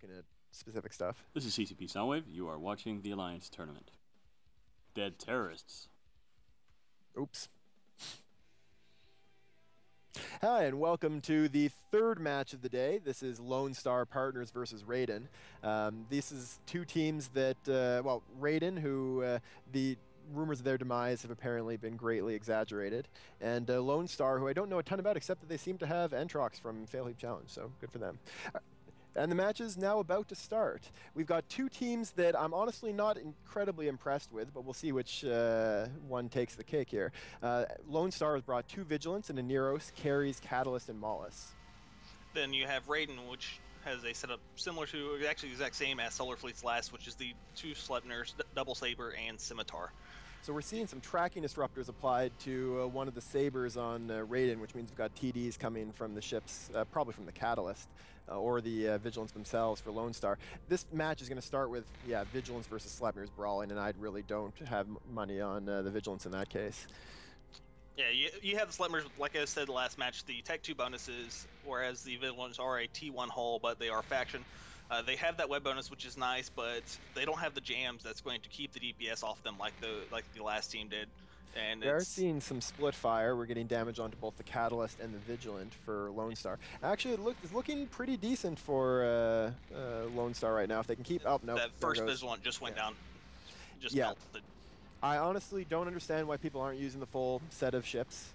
looking at specific stuff. This is CCP Soundwave. You are watching the Alliance Tournament. Dead terrorists. Oops. Hi, and welcome to the third match of the day. This is Lone Star Partners versus Raiden. This is two teams that, Raiden, who the rumors of their demise have apparently been greatly exaggerated, and Lone Star, who I don't know a ton about, except that they seem to have Entrox from Fail Heap Challenge, so good for them. And the match is now about to start. We've got two teams that I'm honestly not incredibly impressed with, but we'll see which one takes the cake here. Lone Star has brought two Vigilants and a Neros, carries Catalyst and Mollis. Then you have Raiden, which has a setup similar to, actually the exact same as Solar Fleet's last, which is the two Sleipnirs, Double Saber, and Scimitar. So we're seeing some tracking disruptors applied to one of the sabers on Raiden, which means we've got TDs coming from the ships, probably from the Catalyst, or the Vigilants themselves for Lone Star. This match is going to start with, Vigilants versus Sleipnirs brawling, and I really don't have money on the Vigilants in that case. Yeah, you have the Sleipnirs, like I said last match, the Tech 2 bonuses, whereas the Vigilants are a T1 hull, but they are faction. They have that web bonus, which is nice, but they don't have the jams that's going to keep the DPS off them like the last team did. And we are seeing some split fire. We're getting damage onto both the Catalyst and the Vigilant for Lone Star. Actually, it's looking pretty decent for Lone Star right now. If they can keep up, no. That first Vigilant just went down, just melted. I honestly don't understand why people aren't using the full set of ships.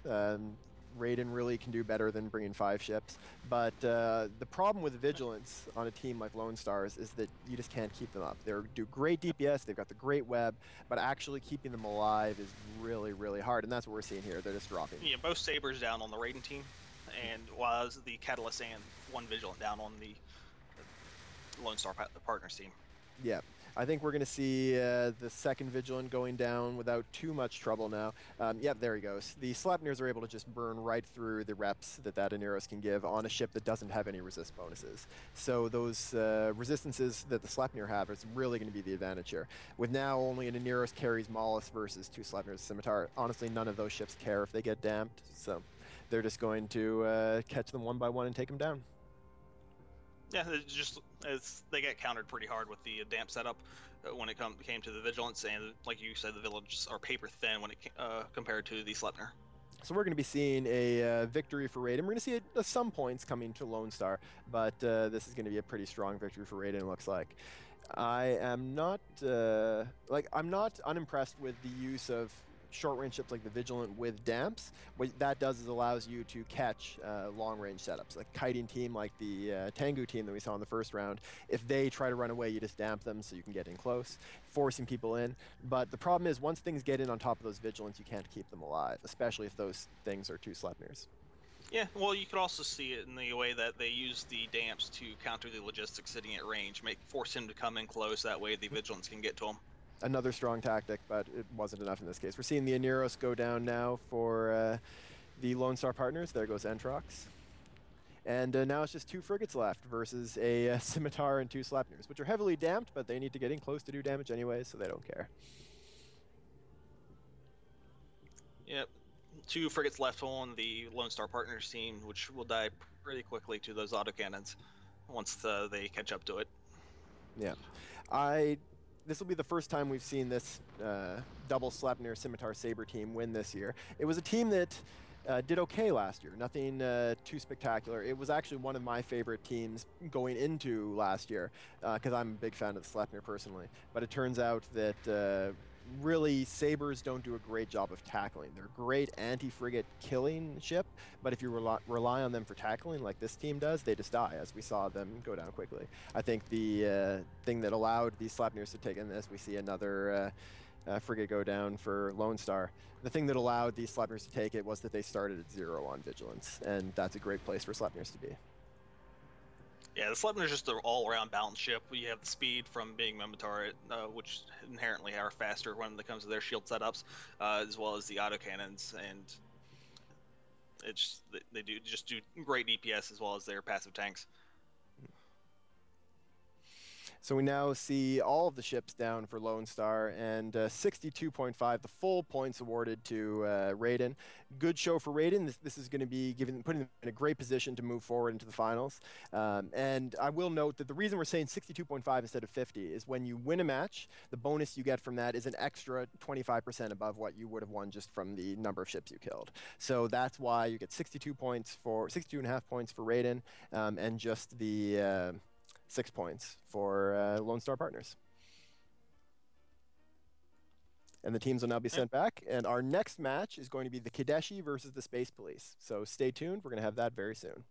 Raiden really can do better than bringing 5 ships, but the problem with Vigilance on a team like Lone Stars is that you just can't keep them up. They do great DPS, they've got the great web, but actually keeping them alive is really, really hard, and that's what we're seeing here. They're just dropping. Yeah, both Sabers down on the Raiden team, and while the Catalyst and one Vigilant down on the Lone Star Partners team. Yeah. I think we're going to see the second Vigilant going down without too much trouble now. There he goes. The Sleipnirs are able to just burn right through the reps that Aneros can give on a ship that doesn't have any resist bonuses. So those resistances that the Sleipnir have is really going to be the advantage here. With now only an Aneros carries Mollis versus two Sleipnirs Scimitar, honestly none of those ships care if they get damped, so they're just going to catch them one by one and take them down. Yeah, they get countered pretty hard with the damp setup when it came to the Vigilance, and like you said, the Vigilants are paper thin when it compared to the Sleipnir. So we're going to be seeing a victory for Raiden. We're going to see some points coming to Lone Star, but this is going to be a pretty strong victory for Raiden, it looks like. I am not I'm not unimpressed with the use of short-range ships like the Vigilant with damps. What that does is allows you to catch long-range setups. Like kiting team like the Tengu team that we saw in the first round, if they try to run away, you just damp them so you can get in close, forcing people in. But the problem is, once things get in on top of those Vigilants, you can't keep them alive, especially if those things are two Sleipnirs. Yeah, well, you could also see it in the way that they use the damps to counter the logistics sitting at range, force him to come in close, that way the Vigilants can get to him. Another strong tactic, but it wasn't enough in this case. We're seeing the Aneros go down now for the Lone Star Partners. There goes Entrox. And now it's just 2 frigates left versus a Scimitar and 2 Sleipnirs, which are heavily damped, but they need to get in close to do damage anyway, so they don't care. Yep. 2 frigates left on the Lone Star Partners team, which will die pretty quickly to those autocannons once they catch up to it. Yeah. This will be the first time we've seen this double Sleipnir Scimitar Saber team win this year. It was a team that did okay last year, nothing too spectacular. It was actually one of my favorite teams going into last year, because I'm a big fan of the Sleipnir personally. But it turns out that really, Sabers don't do a great job of tackling. They're a great anti-frigate killing ship, but if you rely on them for tackling like this team does, they just die, as we saw them go down quickly. I think the thing that allowed these Sleipnirs to take in this, we see another frigate go down for Lone Star. The thing that allowed these Sleipnirs to take it was that they started at 0 on Vigilance, and that's a great place for Sleipnirs to be. Yeah, the Sleipnir is just an all-around balanced ship. You have the speed from being Minotaur, which inherently are faster when it comes to their shield setups, as well as the autocannons, and they do great DPS as well as their passive tanks. So we now see all of the ships down for Lone Star, and 62.5, the full points awarded to Raiden. Good show for Raiden. This is going to be putting them in a great position to move forward into the finals. And I will note that the reason we're saying 62.5 instead of 50 is when you win a match, the bonus you get from that is an extra 25% above what you would have won just from the number of ships you killed. So that's why you get 62 points for 62.5 points for Raiden, and just the 6 points for Lone Star Partners. And the teams will now be sent back. And our next match is going to be the Kadeshi versus the Space Police. So stay tuned. We're going to have that very soon.